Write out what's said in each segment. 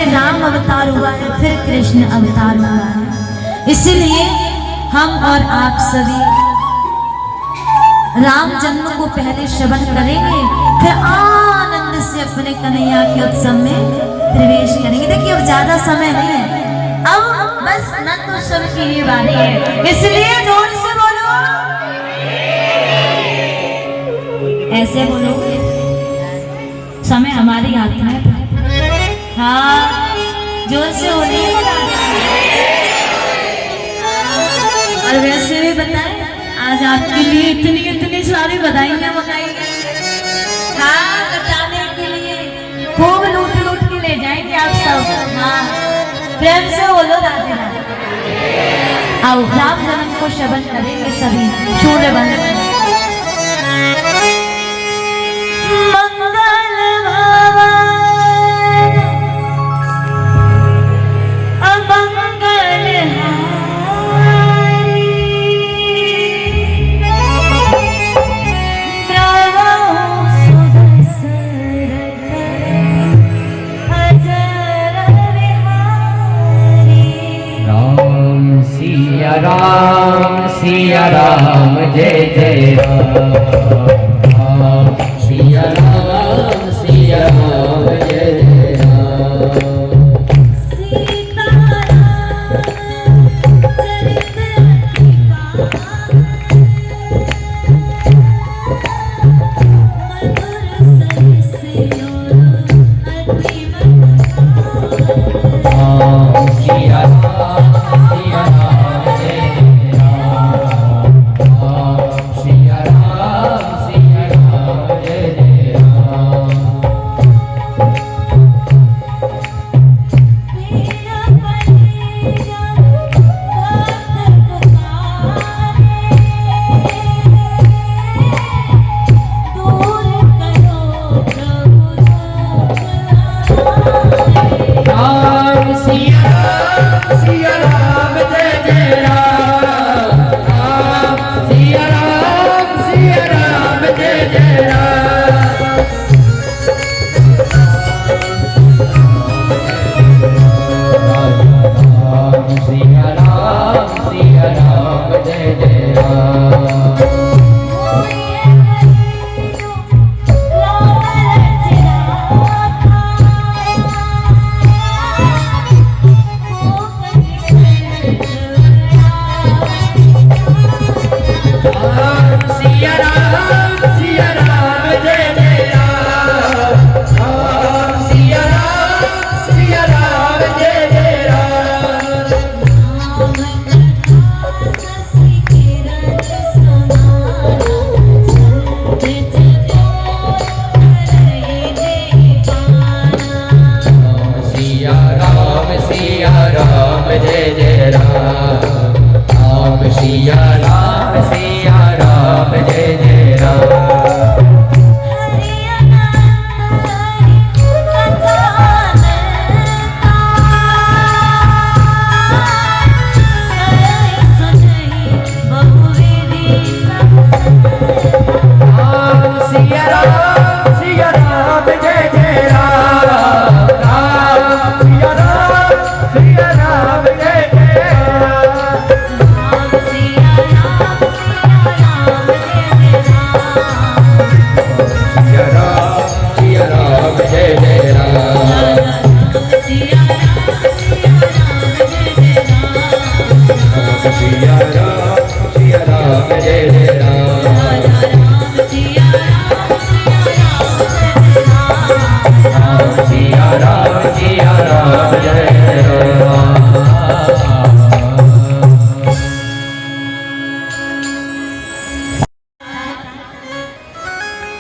पहले राम अवतार हुआ है, फिर कृष्ण अवतार हुआ है। इसलिए हम और आप सभी राम जन्म को पहले श्रवण करेंगे, फिर आनंद से अपने कन्हैया के उत्सव में प्रवेश करेंगे। देखिए अब ज्यादा समय नहीं है, अब बस नंद उत्सव की ही बारी है, इसलिए जोर से बोलो, ऐसे बोलो, समय हमारी हाथ में। हाँ जोर से बोलिए। और वैसे भी बताएं, आज आपके लिए इतनी सारी बधाइयां मंगाई गई। हाँ लौटाने के लिए खूब लूट लूट के ले जाएंगे आप सब। हाँ प्रेम से बोलो राधे राधे। आओ राम जन्म को श्रवण करेंगे सभी। सूर्य बंद सिया राम जय जय राम, सिया राम जय जय राम।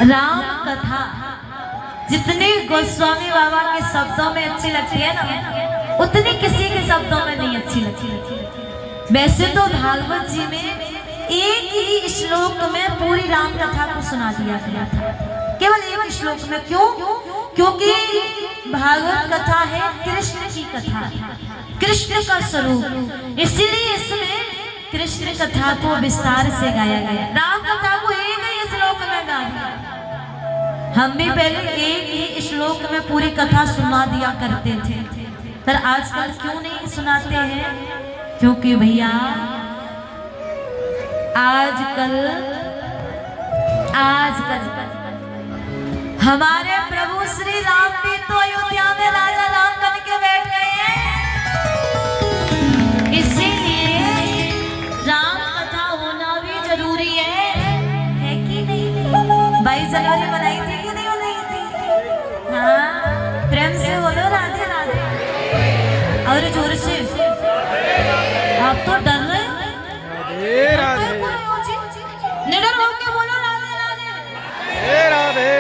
राम कथा जितनी गोस्वामी बाबा के शब्दों में अच्छी लगती है ना, उतनी किसी के शब्दों में नहीं अच्छी लगती। वैसे तो भागवत जी में एक ही श्लोक में पूरी राम कथा को सुना दिया गया था, केवल एक श्लोक में। क्यों? क्योंकि भागवत कथा है कृष्ण की कथा, कृष्ण का स्वरूप, इसलिए इसमें कृष्ण कथा को विस्तार से गाया गया। राम कथा को एक ही श्लोक में गा दिया, हम भी पहले एक ही श्लोक में पूरी कथा सुना दिया करते थे, पर आजकल क्यों नहीं सुनाते हैं? क्योंकि भैया आजकल हमारे प्रभु श्री राम भी तो अयोध्या में राजा राम बन के बैठ गए हैं। इसीलिए राम कथा होना भी जरूरी है कि नहीं? 22 जनवरी बनाई थी कि नहीं बनाई थी? हाँ, प्रेम से बोलो राधे राधे और जोर से। आप तो डर रहे हो, निडर होके बोलो राधे राधे राधे।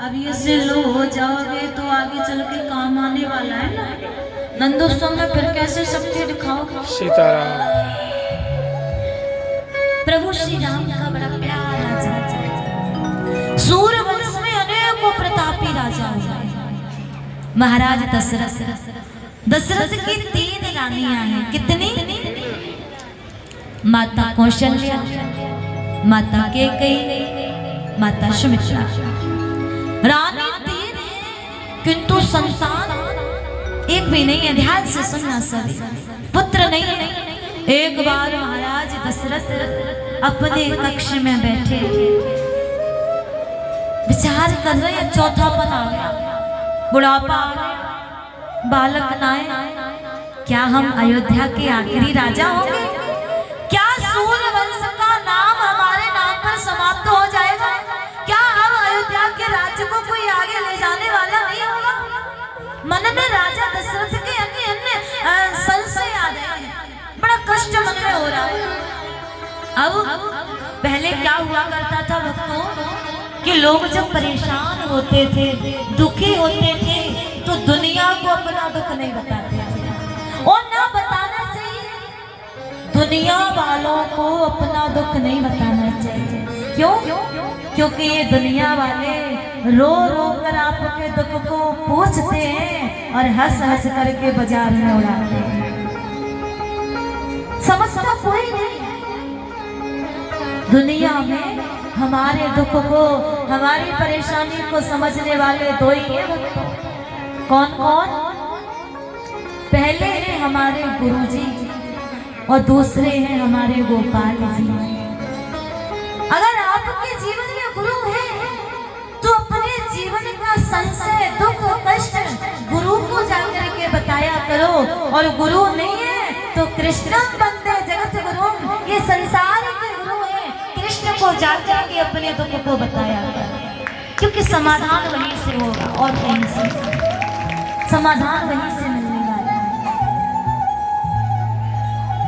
अब ये से लो हो जाओगे तो आगे चल के काम आने वाला है ना। नंदोत्सव में फिर कैसे शक्ति दिखाओगे? सीताराम। प्रभु श्री राम का बड़ा प्यारा राजा, सूर्य वंश में अनेकों प्रतापी राजा हुए। महाराज दशरथ की 3 रानियां हैं। कितनी? माता कौशल्या, माता कैकेयी, माता सुमित्रा। रानी 3 है किंतु संतान एक भी नहीं है। ध्यान से सुनना सभी, पुत्र नहीं है। एक बार महाराज दशरथ अपने कक्ष में बैठे विचार कर रहे हैं, चौथापन आ गया, बुढ़ापा आ गया, बालक नाए, क्या हम अयोध्या के आखिरी राजा होंगे? क्या सूर्य वंश का नाम हमारे नाम पर समाप्त हो जाएगा? क्या हम अयोध्या के राज्य को कोई आगे ले जाने वाला नहीं होगा? मन में राजा दशरथ के अन्य संशय आ गए, बड़ा कष्ट मन में हो रहा है। अब पहले क्या हुआ करता था भक्तों कि लोग जब परेशान होते थे, दुखी होते थे, तो दुनिया को अपना दुख नहीं बताते थे, और ना बताना चाहिए। दुनिया वालों को अपना दुख नहीं बताना चाहिए। क्यों? क्योंकि ये दुनिया वाले रो रो कर आपके दुख को पूछते हैं और हंस हंस करके बाजार में उड़ाते हैं। समझता कोई नहीं। दुनिया में हमारे दुख को, हमारी परेशानी को समझने वाले 2 ही हैं। कौन कौन? पहले हैं हमारे गुरुजी और दूसरे हैं हमारे गोपाल जी। अगर आपके जीवन में गुरु है तो अपने जीवन का संशय, दुख, कष्ट गुरु को जाकर के बताया करो, और गुरु नहीं है तो कृष्णम वंदे जगत गुरुम, ये संसार के गुरु है। कृष्ण को जाकर के अपने दुख को बताया करो, क्योंकि समाधान वहीं से होगा और कहीं से, समाधान वहीं से मिलने वाला है।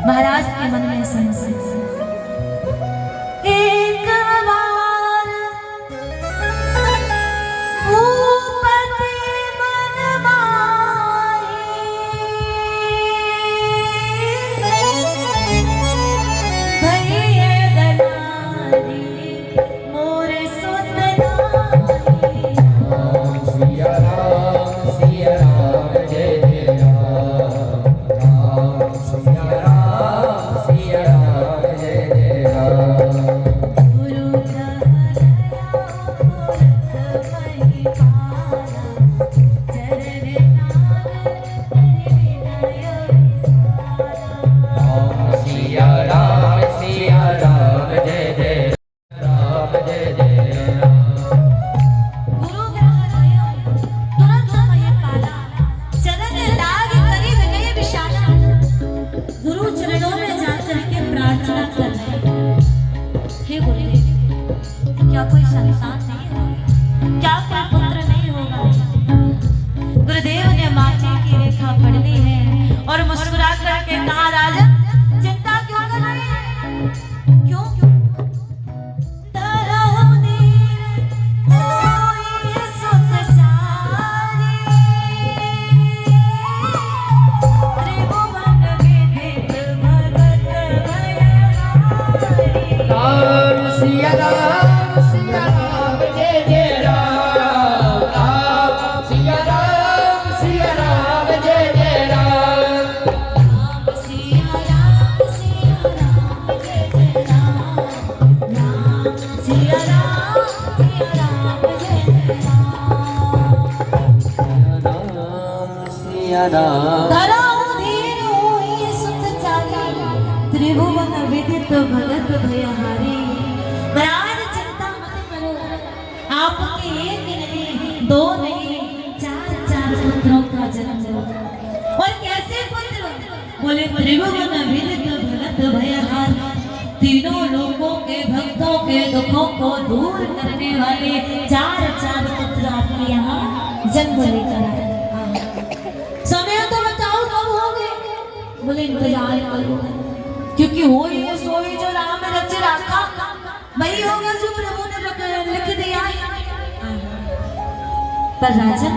महाराज के मन में संशय, एक बार भूपति मन माही, भैया दलाली मोर सुत नारी। सिया राम जय जय राम, राम सिया राम जय जय राम। गुरु कहलया पुरख भई पारा, चरण नार तेरे विनय विसारा। राम सिया राम जय जय राम, जय जय राम। गुरु ग्रह गया तुरंत मय पाला, चरण लाग करी विनय विशाला। गुरु चरणों में जाकर के प्रार्थना कर रहे हैं, हे गुरुदेव, क्या कोई संतान नहीं होगा? क्या कोई पुत्र नहीं होगा? गुरुदेव ने माथे की रेखा पढ़ ली है और मुस्कुरा करके कहा, राजन चिंता क्यों कर रहे हैं? क्यों? तरहु नीर होई सुत चारी, त्रिभुवन विदित भगत भयहारी। राम सिया राम जय जय राम, राम सिया राम जय जय राम। सिया राम धराऊ धीर होई सुत चाली त्रिभुवन विदित भगत भयहारी। महाराज चिंता मत करो, आपके एक नहीं दो नहीं चार चार पुत्रों का जन्म होगा। और कैसे पुत्र? बोले त्रिभुवन विदित भगत भयहारी, तीनों लोगों के भक्तों के दुखों को दूर करने वाले चार चार पुत्र आपके यहाँ जन्म लेकर आए। समय तो बताओ कब होंगे? बोले इंतजार करो, क्योंकि हो ये सोई जो राम रच रखा वही होगा जो प्रभु ने लिख दिया है। पर राजन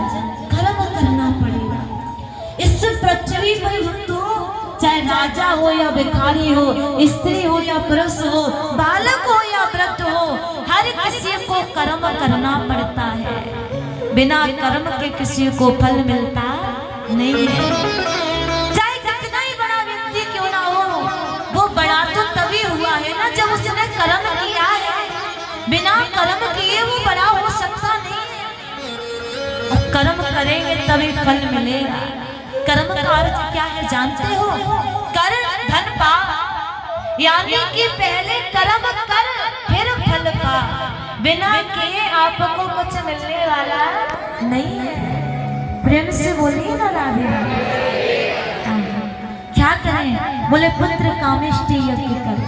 कर्म करना पड़ेगा। इस पृथ्वी पर भक्तों, चाहे राजा हो या भिखारी हो, स्त्री हो या पुरुष हो, बालक हो या वृद्ध हो, हर किसी को कर्म करना पड़ता है। बिना कर्म के किसी को फल मिलता नहीं है। चाहे कितना ही बड़ा व्यक्ति क्यों ना हो, वो बड़ा तो तभी हुआ है ना जब उसने कर्म किया है। बिना कर्म किए वो बड़ा हो सकता नहीं है। और कर्म करेंगे तभी फल मिलेगा। कर्म का अर्थ क्या है जानते हो? कर धन पा, यानी कि पहले कर्म कर फिर फल पा। बिना किए आपको कुछ मिलने वाला नहीं है। प्रेम से बोलिए ना राधे राधे। क्या करें? बोले पुत्र कामेष्टि यज्ञ कर।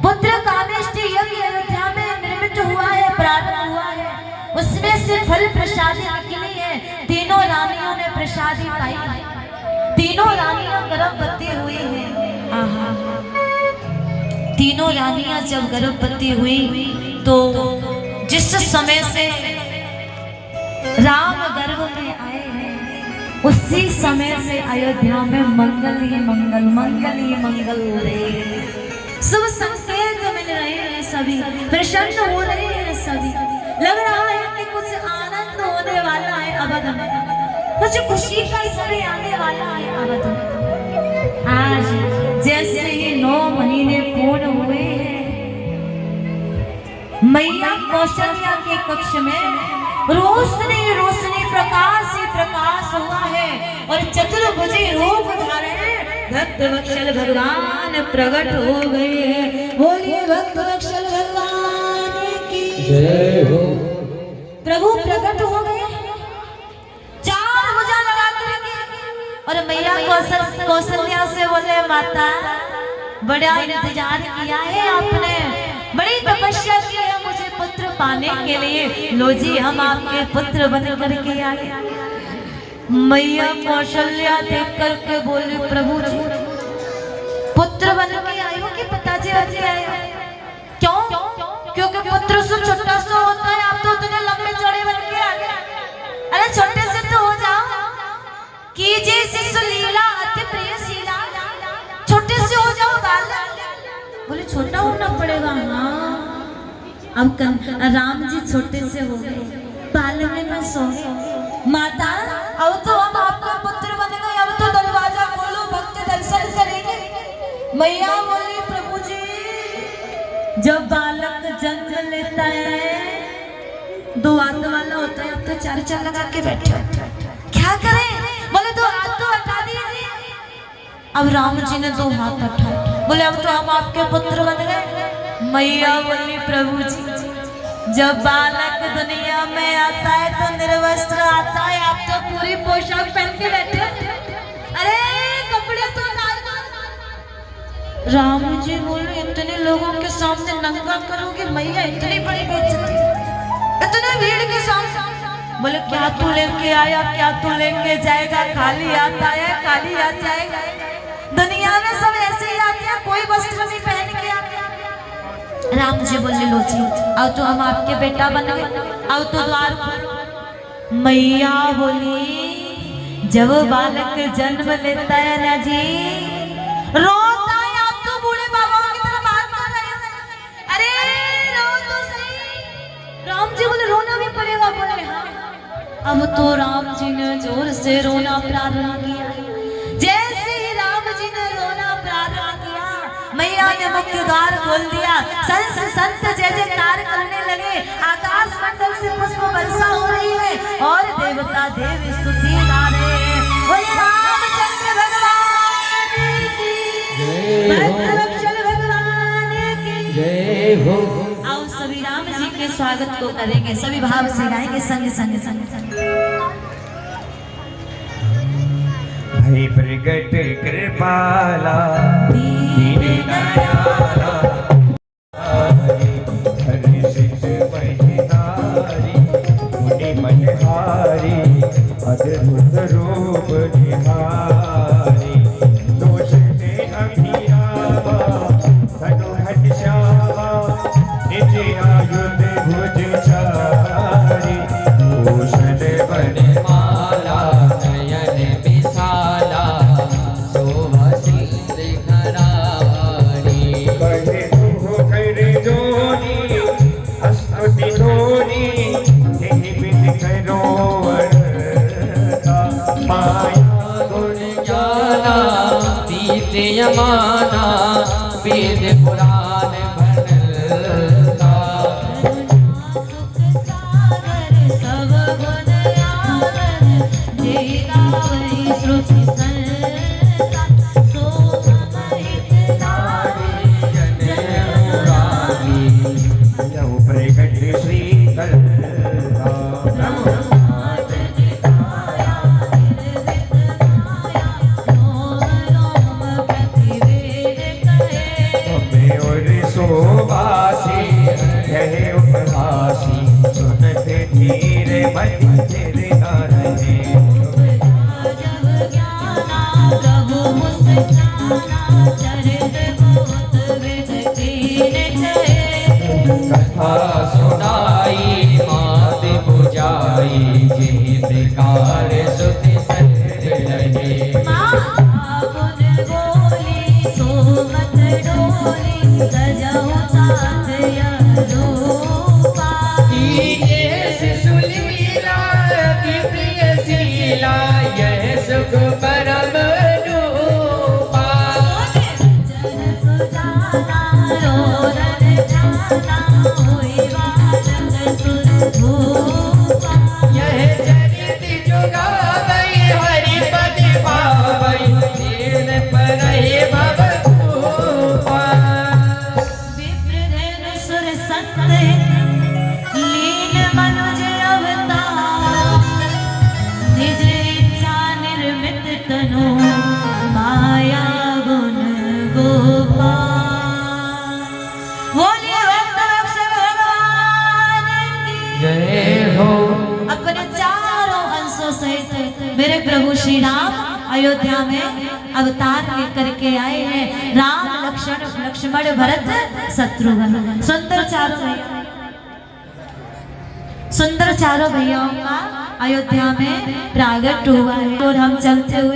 पुत्र कामेष्टि यज्ञ अयोध्या में निर्मित हुआ है, प्रारंभ हुआ है। उसमें से फल प्रसादी निकली है। तीनों रानियों ने प्रसादी पाई। तीनों रानियां गर्भवती हुई हैं। तीनों रानियां जब गर्भवती हुई तो जिस समय से राम गर्भ में आए हैं उसी समय से अयोध्या में मंगल ही मंगल, मंगल ही मंगल हो रहे हैं। शुभ संकेत मिल रहे हैं, सभी प्रसन्न हो रहे हैं। सभी लग रहा है कि कुछ आनंद होने वाला है अवध में, कुछ खुशी का समय आने वाला है अवध में। आज जैसे ही 9 महीने पूर्ण हुए हैं, मैया कौशल्या के कक्ष में रोशनी रोशनी प्रकाश ही प्रकाश हुआ है और चतुर्भुजी रूप धारे भक्त वत्सल भगवान प्रकट हो गए हैं। बोलिए भक्त वत्सल भगवान की जय हो। प्रभु प्रकट हो गए, 4 भुजा लगा करके। और मैया कौशल्या से बोले माता बड़ा इंतजार किया है आपने, बड़ी तपस्या की है मुझे पुत्र पाने के लिए। लो जी हम आपके पुत्र बन करके आए। मैया कौशल्या देख करके बोले प्रभु जी पुत्र बन के आए हो कि पिताजी बन के आए हो? क्यों? क्योंकि पुत्र से छोटा सा होता है, आप तो उतने लंबे चौड़े बन के आ गए। अरे छोटे से तो हो जाओ। कीजिए शिशु लीला अति प्रिय शीला, छोटे से हो जाओ बालक। बोले छोटा होना पड़ेगा। हाँ अब राम जी छोटे से हो गए, बालक में सो गए। माता अब तो हम आपका पुत्र बन गए, अब तो दरवाजा खोलो, भक्त दर्शन करेंगे। मैया बोली प्रभु जी जब बालक जन्म लेता है 2 हाथ वाला होता है, अब तो 4 लगा के बैठे हो, क्या करें? बोले 2 हाथ तो हटा दीजिए। अब राम जी ने 2 हाथ उठाए, बोले अब तो हम आपके पुत्र बन गए। मैया बोली प्रभु जी जब बालक दुनिया में आता है तो निर्वस्त्र आता है, आप तो पूरी पोशाक पहन के बैठे। अरे कपड़े तो राम जी बोले इतने लोगों के सामने नंगा करोगे मैया? इतनी बड़ी बेइज्जती, इतने भीड़ के सामने। बोले क्या तू लेके आया, क्या तू लेके जाएगा? खाली आता है, खाली आ जाएगा। दुनिया में सब ऐसे ही आते हैं, कोई वस्त्र नहीं पहन के आते। राम जी बोले लो जी अब तो हम आपके बेटा बन गए, अब तो द्वार खोलो। मैया बोली जब बालक जन्म लेता है ना जी रोता है, आप तो बूढ़े बाबाओं की तरह बात कर रहे हैं। अरे रो तो सही। राम जी बोले रोना भी पड़ेगा? बोले हाँ। अब तो राम जी ने जोर से रोना प्रारंभ किया। जैसे ही राम जी ने रोना प्रारंभ किया मैया ने मुख्य द्वार खोल दिया। संत संत जय जयकार करने लगे, आकाश मंडल से पुष्प वर्षा हो रही है और देवता देवी स्तुति गा रहे हैं। स्वागत को करेंगे, सभी भाव से गाएंगे संग संग संग संग। भई प्रगट कृपाला दीन दयाला हर्षित महितारी मुनि मनहारी अद्भुत रूप निहारी दोष से अभिरामा तनु घनश्यामा निज आयुध भुज चारी भूषण वनमाला नयन विशाला शोभा सिंधरारी कहे तुह कर जोनी स्तुति धोनी यही बिन करो वरता माया गुण ज्ञाना दीप्ति यमाना वेद पुराण भरता यहु प्रगट श्री कलता हमें और सोवासी कहे उपहासी सुनते धीरे मन तेरे ना रहे कथा सुनाई मात बुझाई जिहि प्रकार सुति संत लगे शिशुलीला की प्रिय शीला यह सुख परम रूपा यह चरित जुगावई हरि पद पावई दीन परहि भव भूपा सुर संत लीन मनुज अवतार निज इच्छा निर्मित तनु माया गुण गोपाल। बोलिए भक्त रक्षक भगवान की जय हो अपने चारों अंशों सहित मेरे प्रभु श्री राम अयोध्या में अवतार लेकर के आए हैं। राम लक्ष्मण भरत शत्रुघ्न सुंदर चारों भैयाओं का अयोध्या में प्रागट हुआ है और हम चलते हुए